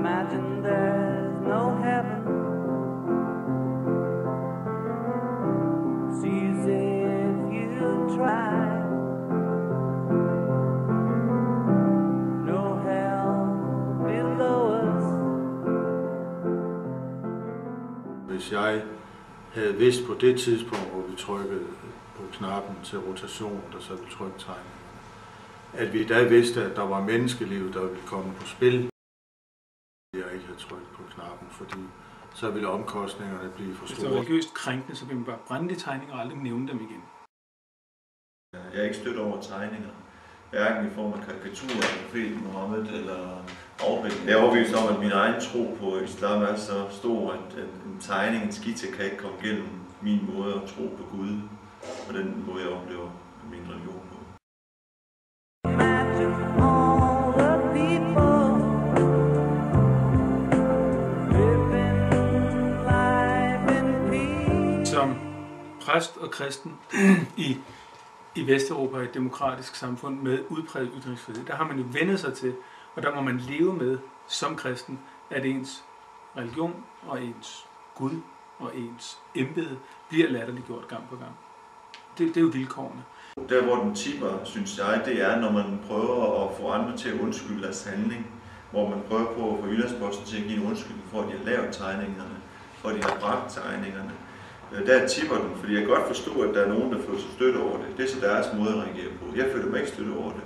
Imagine there's no heaven. It's easy if you try. No hell below us. Hvis jeg havde vidst på det tidspunkt, hvor vi trykkede på knappen til rotation, der så ville trykke tegningerne, at vi da vidste, at der var menneskeliv, der ville komme på spil, jeg ikke havde trykket på knappen, fordi så ville omkostningerne blive for store. Hvis det var religiøst krænkende, så ville man bare brænde de tegninger og aldrig nævne dem igen. Jeg er ikke stødt over tegninger, hverken i form af karikaturer af profeten Mohammed eller afbildning. Jeg er overbevist om, at min egen tro på islam er så stor, at en tegning, en skitse kan ikke komme gennem min måde at tro på Gud, og den måde jeg oplever min religion på. Som præst og kristen i Vesteuropa, et demokratisk samfund med udpræget ytringsfrihed, der har man jo vendet sig til, og der må man leve med som kristen, at ens religion og ens Gud og ens embede bliver latterliggjort gang på gang. Det er jo vilkårene. Der hvor den tipper, synes jeg, det er, når man prøver at få andre til at undskylde deres handling, hvor man prøver på at få Jyllandsposten til at give en undskyldning for, at de har lavet tegningerne, for at de har bragt tegningerne. Der tipper den, fordi jeg kan godt forstå, at der er nogen, der føler sig støtte over det. Det er så deres måde at reagere på. Jeg føler mig ikke støtte over det.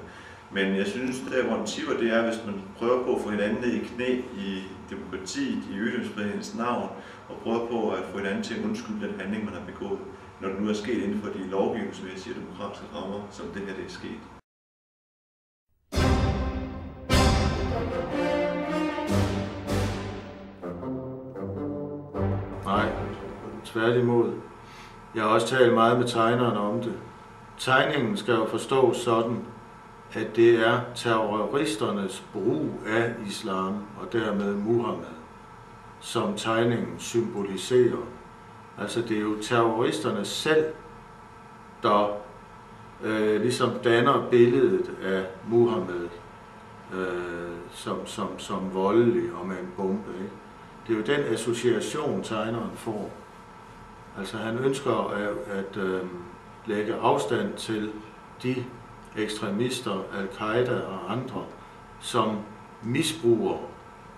Men jeg synes, der hvor den tipper, det er, hvis man prøver på at få hinanden ned i knæ i demokratiet, i ytringsfrihedens navn, og prøver på at få hinanden til at undskylde den handling, man har begået, når det nu er sket inden for de lovgivningsmæssige og demokratiske rammer, som det her det er sket. Nej, tværtimod. Jeg har også talt meget med tegnerne om det. Tegningen skal jo forstås sådan, at det er terroristernes brug af islam og dermed Muhammed, som tegningen symboliserer. Altså det er jo terroristerne selv, der ligesom danner billedet af Muhammed som voldelig og med en bombe. Ikke? Det er jo den association, tegneren får. Altså han ønsker at lægge afstand til de ekstremister, al-Qaida og andre, som misbruger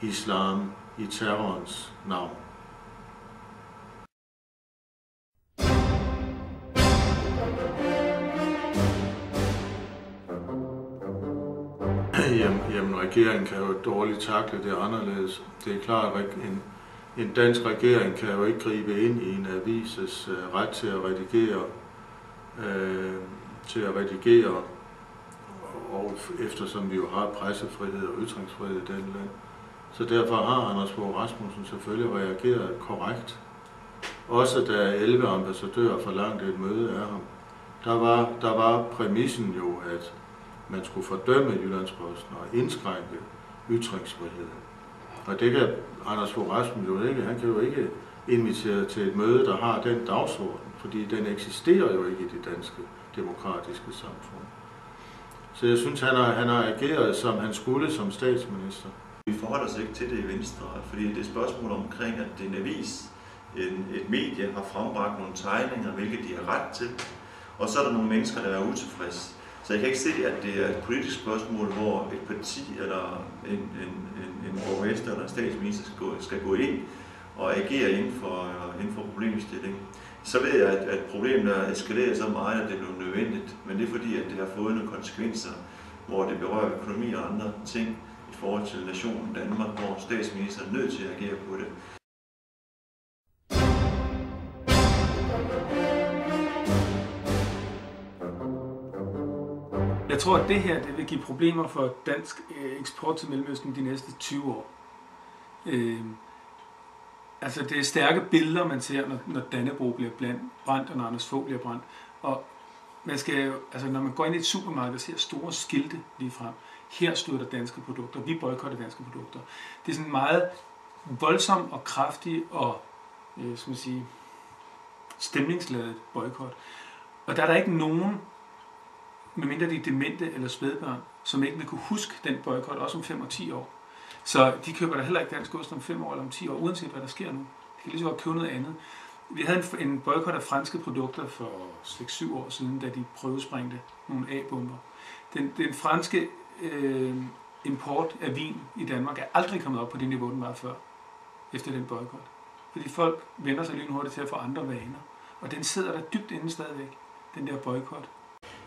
islam i terrorens navn. Jamen, regeringen kan jo dårligt takle det anderledes. Det er klart, at en dansk regering kan jo ikke gribe ind i en avises ret til at redigere, og eftersom vi jo har pressefrihed og ytringsfrihed i dette land. Så derfor har Anders Fogh Rasmussen selvfølgelig reageret korrekt. Også da 11 ambassadører forlangte et møde af ham, der var præmissen jo, at man skulle fordømme Jyllandsposten og indskrænke ytringsfriheden. Og det kan Anders Fogh Rasmussen jo ikke. Han kan jo ikke invitere til et møde, der har den dagsorden, fordi den eksisterer jo ikke i det danske demokratiske samfund. Så jeg synes, han har ageret, som han skulle som statsminister. Vi forholder os ikke til det i Venstre, fordi det er spørgsmål omkring, at det er en avis, et medie har frembragt nogle tegninger, hvilket de har ret til, og så er der nogle mennesker, der er utilfredse. Så jeg kan ikke se, at det er et politisk spørgsmål, hvor et parti eller en borgmester eller en statsminister skal gå ind og agere inden for problemstillingen. Så ved jeg, at problemet er eskaleret så meget, at det er blevet nødvendigt, men det er fordi, at det har fået nogle konsekvenser, hvor det berører økonomi og andre ting i forhold til nationen Danmark, hvor statsministeren er nødt til at agere på det. Jeg tror, at det her det vil give problemer for dansk eksport til Mellemøsten de næste 20 år. Altså det er stærke billeder, man ser, når Dannebrog bliver brændt, og når Anders Fogh bliver brændt. Og man skal jo, altså når man går ind i et supermarked og ser store skilte lige frem, her støtter danske produkter, vi boykotter danske produkter. Det er sådan meget voldsom og kraftig og stemningsladet boykot. Og der er der ikke nogen, medmindre de er demente eller spædbørn, som ikke vil kunne huske den boykot også om 5 og 10 år. Så de køber der heller ikke dansk ost om 5 år eller om 10 år, uanset hvad der sker nu. De kan lige så godt købe noget andet. Vi havde en boykot af franske produkter for 6-7 år siden, da de prøvesprængte nogle A-bomber. Den franske import af vin i Danmark er aldrig kommet op på det niveau, den var før, efter den boykot. Fordi folk vender sig lynhurtigt til at få andre vaner. Og den sidder der dybt inde stadigvæk, den der boykot.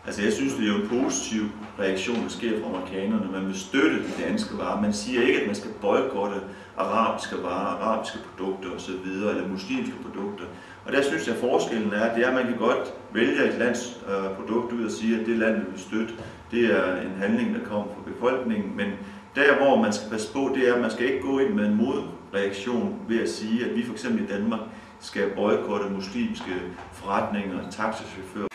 Altså jeg synes, det er jo en positiv reaktion, der sker fra amerikanerne. Man vil støtte de danske varer. Man siger ikke, at man skal boykotte arabiske varer, arabiske produkter osv., eller muslimske produkter. Og der synes jeg, at forskellen er, at man kan godt vælge et lands produkt ud og sige, at det land vil støtte. Det er en handling, der kommer fra befolkningen. Men der, hvor man skal passe på, det er, at man skal ikke gå ind med en modreaktion ved at sige, at vi for eksempel i Danmark skal boykotte muslimske forretninger, taxichauffører.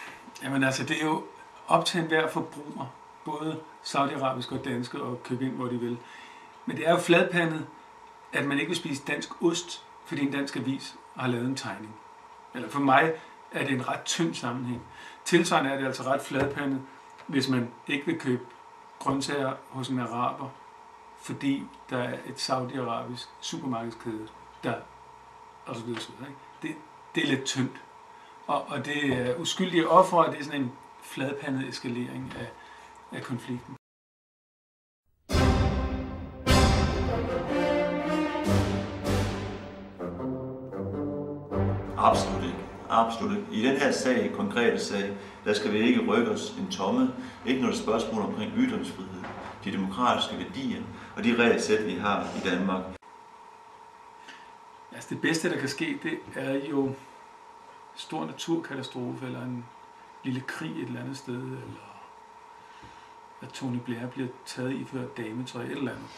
Jamen altså, det er jo op til enhver forbruger, både saudiarabiske og danske, og købe ind, hvor de vil. Men det er jo fladpandet, at man ikke vil spise dansk ost, fordi en dansk avis har lavet en tegning. Eller for mig er det en ret tynd sammenhæng. Tilsvarende er det altså ret fladpandet, hvis man ikke vil købe grøntsager hos en araber, fordi der er et saudiarabisk supermarkedskæde, der og så videre. Det er lidt tyndt. Og det er uskyldige ofre, det er sådan en fladpandet eskalering af konflikten. Absolut ikke. Absolut ikke. I den her sag, konkrete sag, der skal vi ikke rykke os en tomme. Ikke noget spørgsmål omkring ytringsfrihed, de demokratiske værdier og de regelsæt, vi har i Danmark. Altså det bedste, der kan ske, det er jo stor naturkatastrofe, eller en lille krig et eller andet sted, eller at Tony Blair bliver taget i for dametøj, et eller andet.